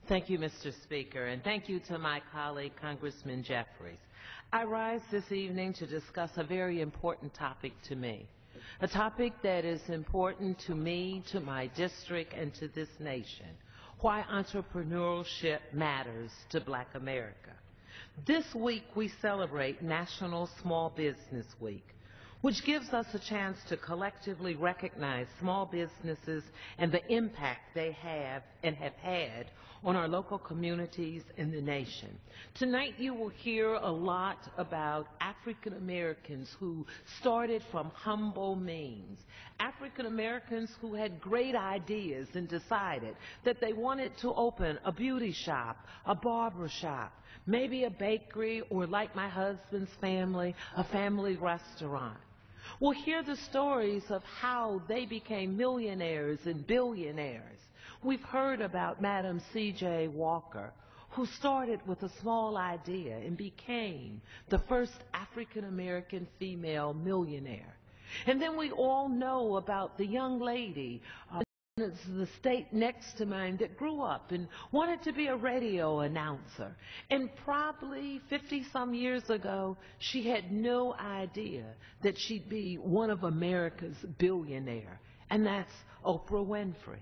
Thank you, Mr. Speaker, and thank you to my colleague, Congressman Jeffries. I rise this evening to discuss a very important topic to me, a topic that is important to me, to my district, and to this nation, why entrepreneurship matters to Black America. This week we celebrate National Small Business Week, which gives us a chance to collectively recognize small businesses and the impact they have and have had on our local communities and the nation. Tonight you will hear a lot about African Americans who started from humble means, African Americans who had great ideas and decided that they wanted to open a beauty shop, a barber shop, maybe a bakery, or like my husband's family, a family restaurant. We'll hear the stories of how they became millionaires and billionaires. We've heard about Madam C.J. Walker, who started with a small idea and became the first African-American female millionaire. And then we all know about the young lady in the state next to mine that grew up and wanted to be a radio announcer. And probably 50-some years ago, she had no idea that she'd be one of America's billionaires, and that's Oprah Winfrey.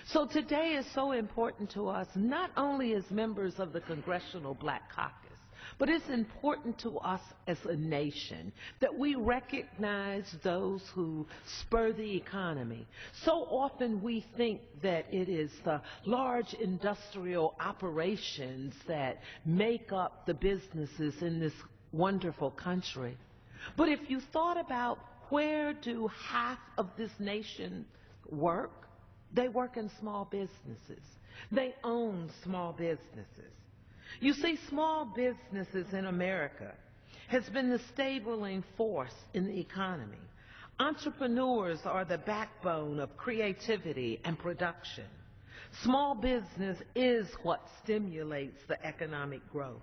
So today is so important to us, not only as members of the Congressional Black Caucus, but it's important to us as a nation that we recognize those who spur the economy. So often we think that it is the large industrial operations that make up the businesses in this wonderful country. But if you thought about where do half of this nation work, they work in small businesses. They own small businesses. You see, small businesses in America has been the stabilizing force in the economy. Entrepreneurs are the backbone of creativity and production. Small business is what stimulates the economic growth.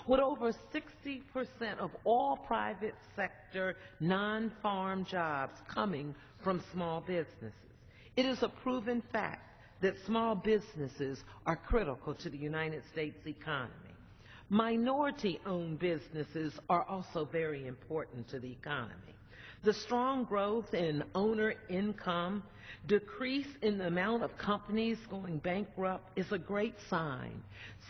With over 60% of all private sector non-farm jobs coming from small businesses. It is a proven fact that small businesses are critical to the United States economy. Minority-owned businesses are also very important to the economy. The strong growth in owner income, decrease in the amount of companies going bankrupt is a great sign.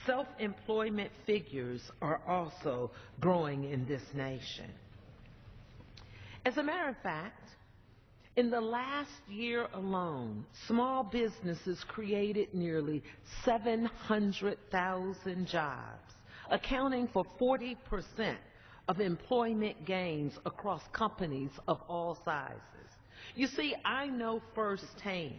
Self-employment figures are also growing in this nation. As a matter of fact, in the last year alone, small businesses created nearly 700,000 jobs, accounting for 40% of employment gains across companies of all sizes. You see, I know firsthand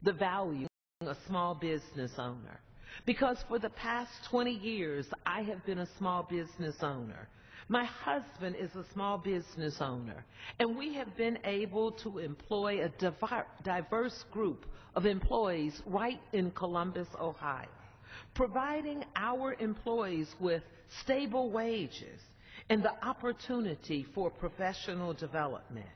the value of being a small business owner because for the past 20 years, I have been a small business owner. My husband is a small business owner, and we have been able to employ a diverse group of employees right in Columbus, Ohio, providing our employees with stable wages and the opportunity for professional development.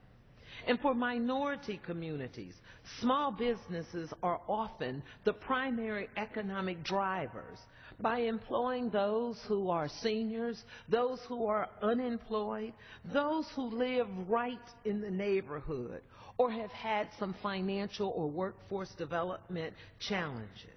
And for minority communities, small businesses are often the primary economic drivers by employing those who are seniors, those who are unemployed, those who live right in the neighborhood or have had some financial or workforce development challenges.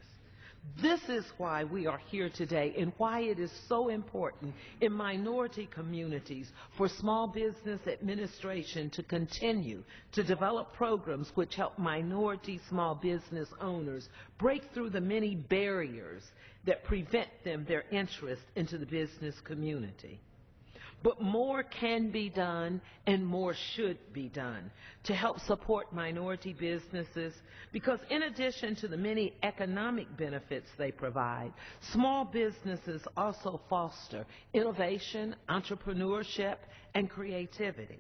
This is why we are here today and why it is so important in minority communities for small business administration to continue to develop programs which help minority small business owners break through the many barriers that prevent them their interest into the business community. But more can be done and more should be done to help support minority businesses because in addition to the many economic benefits they provide, small businesses also foster innovation, entrepreneurship, and creativity.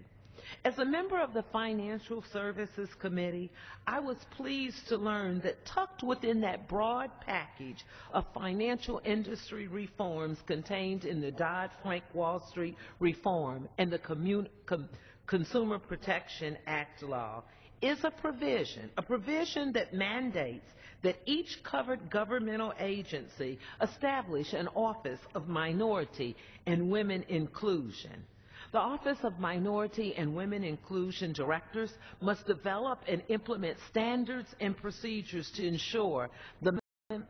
As a member of the Financial Services Committee, I was pleased to learn that tucked within that broad package of financial industry reforms contained in the Dodd-Frank Wall Street Reform and the Consumer Protection Act law is a provision that mandates that each covered governmental agency establish an Office of Minority and Women Inclusion. The Office of Minority and Women Inclusion Directors must develop and implement standards and procedures to ensure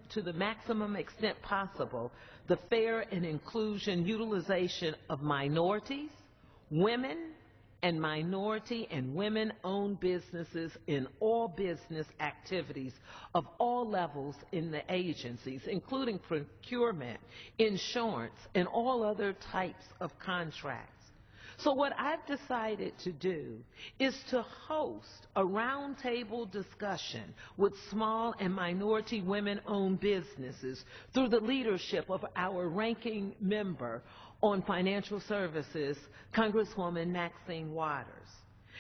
to the maximum extent possible the fair and inclusion utilization of minorities, women, and minority and women-owned businesses in all business activities of all levels in the agencies, including procurement, insurance, and all other types of contracts. So what I've decided to do is to host a roundtable discussion with small and minority women-owned businesses through the leadership of our ranking member on financial services, Congresswoman Maxine Waters.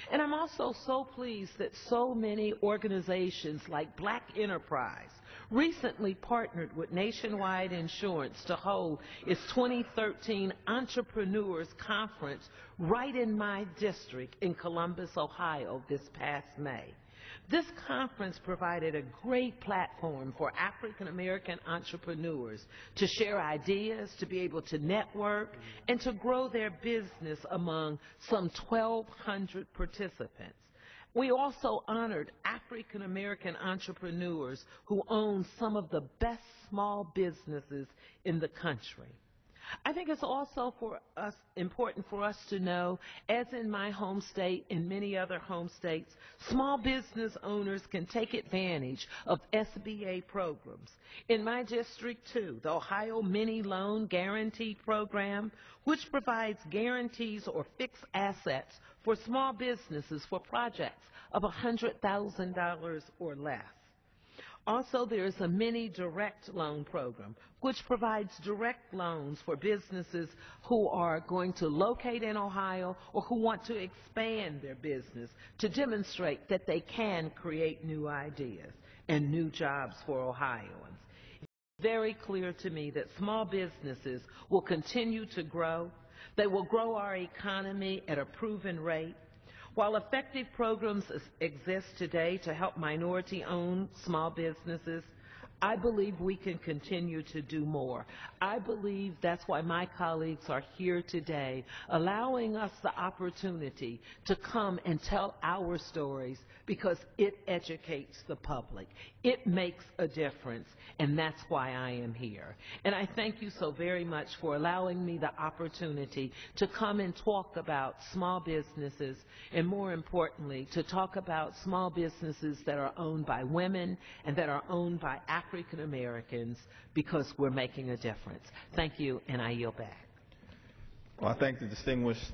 And I'm also so pleased that so many organizations like Black Enterprise recently partnered with Nationwide Insurance to hold its 2013 Entrepreneurs Conference right in my district in Columbus, Ohio this past May. This conference provided a great platform for African American entrepreneurs to share ideas, to be able to network, and to grow their business among some 1,200 participants. We also honored African American entrepreneurs who own some of the best small businesses in the country. I think it's also important for us to know, as in my home state and many other home states, small business owners can take advantage of SBA programs. In my district, too, the Ohio Mini Loan Guarantee Program, which provides guarantees or fixed assets for small businesses for projects of $100,000 or less. Also, there is a mini direct loan program, which provides direct loans for businesses who are going to locate in Ohio or who want to expand their business to demonstrate that they can create new ideas and new jobs for Ohioans. It's very clear to me that small businesses will continue to grow. They will grow our economy at a proven rate. While effective programs exist today to help minority-owned small businesses, I believe we can continue to do more. I believe that's why my colleagues are here today, allowing us the opportunity to come and tell our stories because it educates the public. It makes a difference, and that's why I am here. And I thank you so very much for allowing me the opportunity to come and talk about small businesses, and more importantly, to talk about small businesses that are owned by women and that are owned by African Americans, because we're making a difference. Thank you, and I yield back. Well, I thank the distinguished